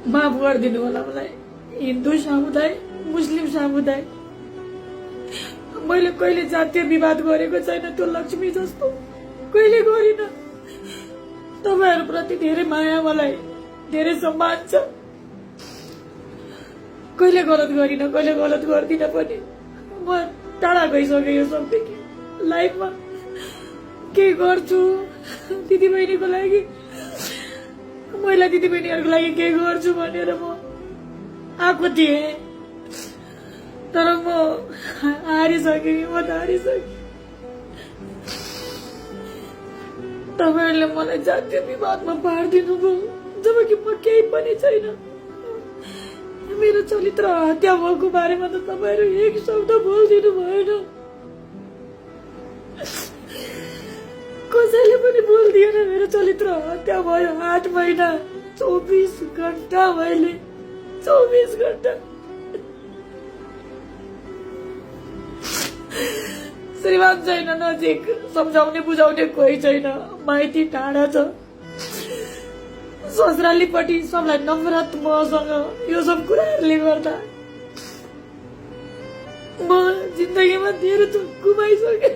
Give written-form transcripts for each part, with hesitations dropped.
माफ गरिदिनु होला मलाई। हिन्दू समुदाय, मुस्लिम समुदाय, मैले कहिले जातीय विवाद गरेको छैन। त्यो लक्ष्मी जस्तो कहिले गरिन। तपाईहरुप्रति धेरै माया, मलाई धेरै सम्मान छ। कहिले गलत गरिन, कहिले गलत गर्दिन पनि। म टाढा गइसके यो सबदेखि। लाइफमा के गर्छु दिदीबहिनीको लागि, महिला दिदीबहिनीहरुको लागि के गर्छु भनेर म आएको थिएँ, तर म हारिसकेँ। म त हारिसकेँ। तपाईहरुले मलाई जातीय विवादमा पारिदिनु भयो, जबकि म केही पनि छैन। मेरो चरित्र हत्या भएको बारेमा त तपाईहरु एक शब्द बोल्दिनु भएन। कसैले पनि बोल्दिएन। मेरो चरित्र हत्या भयो। 8 महिना 24 घण्टा, मैले 24 घण्टा। श्रीमान छैन नजिक, सम्झाउने बुझाउने कोही छैन। माइती टाढा छ। ससुरालीपट्टि सबलाई नफरत मसँग, यो सब कुराहरूले गर्दा म जिन्दगीमा धेरै थोक गुमाइसकेँ।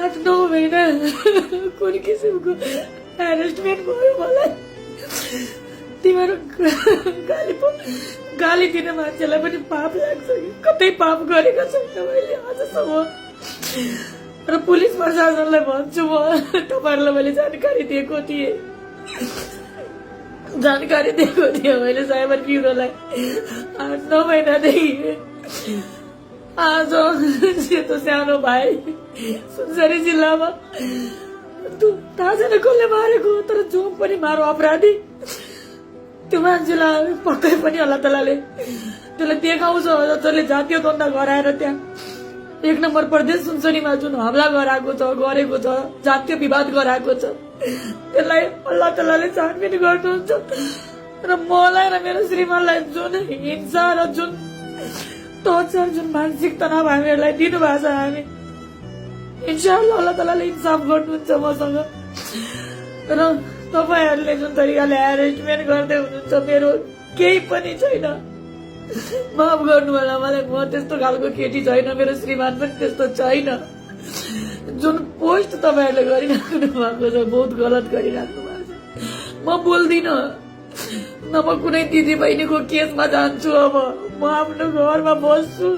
8-9 महिना कुन किसिमको हेरेसमेन्ट भयो मलाई। तिमीहरू गाली दिने मान्छेलाई पनि पाप लाग्छ कि? कतै पाप गरेको छैन मैले आजसम्म। र पुलिस प्रशासनलाई भन्छु म, तपाईहरुलाई मैले जानकारी दिएको थिएँ मैले साइबर ब्युरोलाई। 8-9 महिनादेखि आज सेतो सानो भाइ सुनसरी जिल्लामा थाहा छैन कसले मारेको, तर जो पनि मारो अपराधी त्यो मान्छेलाई पक्कै पनि अल्लाह तालाले त्यसलाई देखाउँछ। जसले जातीय द्वन्द गराएर त्यहाँ 1 नम्बर प्रदेश सुनसरीमा जुन हमला गरेको छ, जातीय विवाद गराएको छ, त्यसलाई अल्लाह तालाले छानबिन गर्नुहुन्छ। र मलाई र मेरो श्रीमानलाई जुन हिंसा र जुन टर्चर, जुन मानसिक तनाव हामीहरूलाई दिनुभएको छ, हामी इन्शाअल्लाह अल्लाह तालाले इन्साफ गर्नुहुन्छ मसँग। र तपाईहरुले जुन तरिकाले हेरेसमेन्ट गर्दै हुनुहुन्छ, मेरो केही पनि छैन। माफ गर्नु होला मलाई। म त्यस्तो खालको केटी छैन, मेरो श्रीमान पनि त्यस्तो छैन। जुन पोस्ट तपाईहरुले गरिराख्नु भएको छ, बहुत गलत गरिराख्नु भएको छ। म बोल्दिन न, म कुनै दिदी बहिनीको केसमा जान्छु। अब म आफ्नो घरमा बस्छु।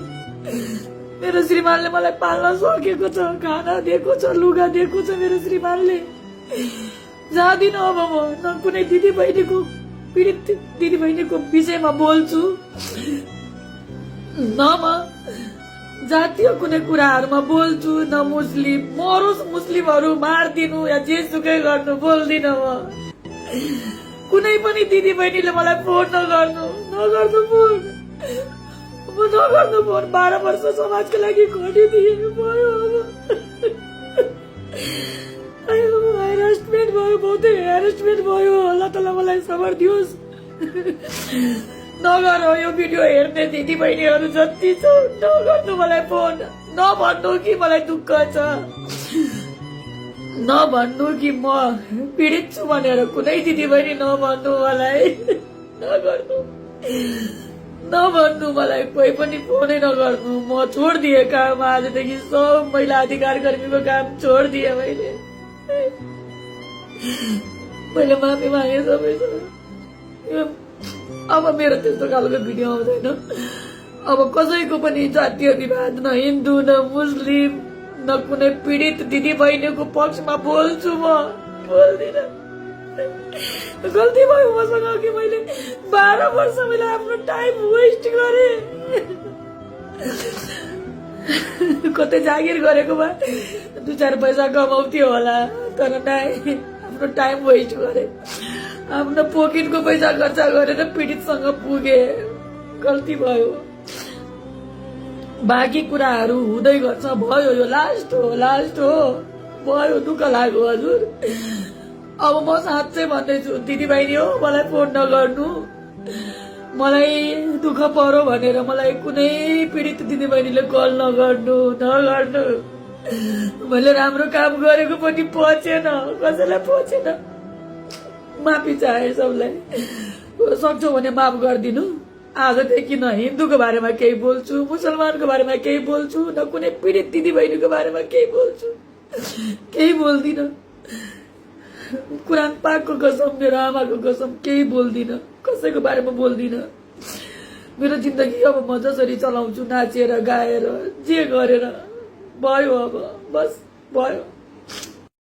मेरो श्रीमानले मलाई पाल्न सकेको छ, खाना दिएको छ, लुगा दिएको छ। मेरो श्रीमानले जाँदिन अब म न कुनै दिदी बहिनीको, पीडित दिदी बहिनीको विषयमा बोल्छु, न म जातीय कुनै कुराहरुमा बोल्छु, न मुस्लिम मरोस्, मुस्लिमहरु मार्दिनु या जेसुकै गर्नु बोल्दिन म। कुनै पनि दिदी बहिनीले मलाई फोन नगर्नु फोन। म नगर्नु फोन। 12 वर्ष समाजको लागि खटिदिए भयो। अब हेरेसमेन्ट भयो, बहुतै हेरेसमेन्ट भयो। अल्लाह ताला मलाई सबर दियोस्। नगर यो भिडियो हेर्ने दिदी बहिनीहरु जति छ, नगर्नु मलाई फोन। नभन्नु कि मलाई दुःख छ, नभन्नु कि म पीडित छु भनेर। कुनै दिदी बहिनी नभन्नु मलाई, नभन्नु मलाई। कोही पनि फोनै नगर्नु। म छोडिदिए काम। आजदेखि सब महिला अधिकार कर्मीको काम छोडिदिए मैले माफी मागे सबैसँग। अब मेरो त्यस्तो खालको भिडियो आउँदैन। अब कसैको पनि जातीय विवाद, न हिन्दू न मुस्लिम न कुनै पीडित दिदी बहिनीको पक्षमा बोल्छु म, बोल्दिन। गल्ती भयो मसँग कि मैले 12 वर्ष मैले आफ्नो टाइम वेस्ट गरे। कतै जागिर गरेको भए 2-4 पैसा कमाउँथ्यो होला, तर नाइ, आफ्नो टाइम वेस्ट गरे। आफ्नो पोकेटको पैसा खर्च गरेर पीडितसँग पुगे। गल्ती भयो। बाँकी कुराहरू हुँदै गर्छ। भयो, यो लास्ट हो। भयो, दुःख लाग्यो हजुर। अब म साँच्चै भन्दैछु दिदी बहिनी हो, मलाई फोन नगर्नु। मलाई दुःख पर्यो भनेर मलाई कुनै पीडित दिदी बहिनीले कल नगर्नु। मैले राम्रो काम गरेको पनि पचेन, कसैलाई पचेन। माफी चाहे सबलाई, सक्छौ भने माफ गरिदिनु। आजदेखि न हिन्दूको बारेमा केही बोल्छु, मुसलमानको बारेमा केही बोल्छु, न कुनै पीडित दिदी बहिनीको बारेमा केही बोल्छु, केही बोल्दिन। कुरान पाकको कसम, मेरो आमाको कसम, केही बोल्दिन, कसैको बारेमा बोल्दिन। मेरो जिन्दगी अब म जसरी चलाउँछु, नाचेर गाएर जे गरेर भयो, अब बस भयो।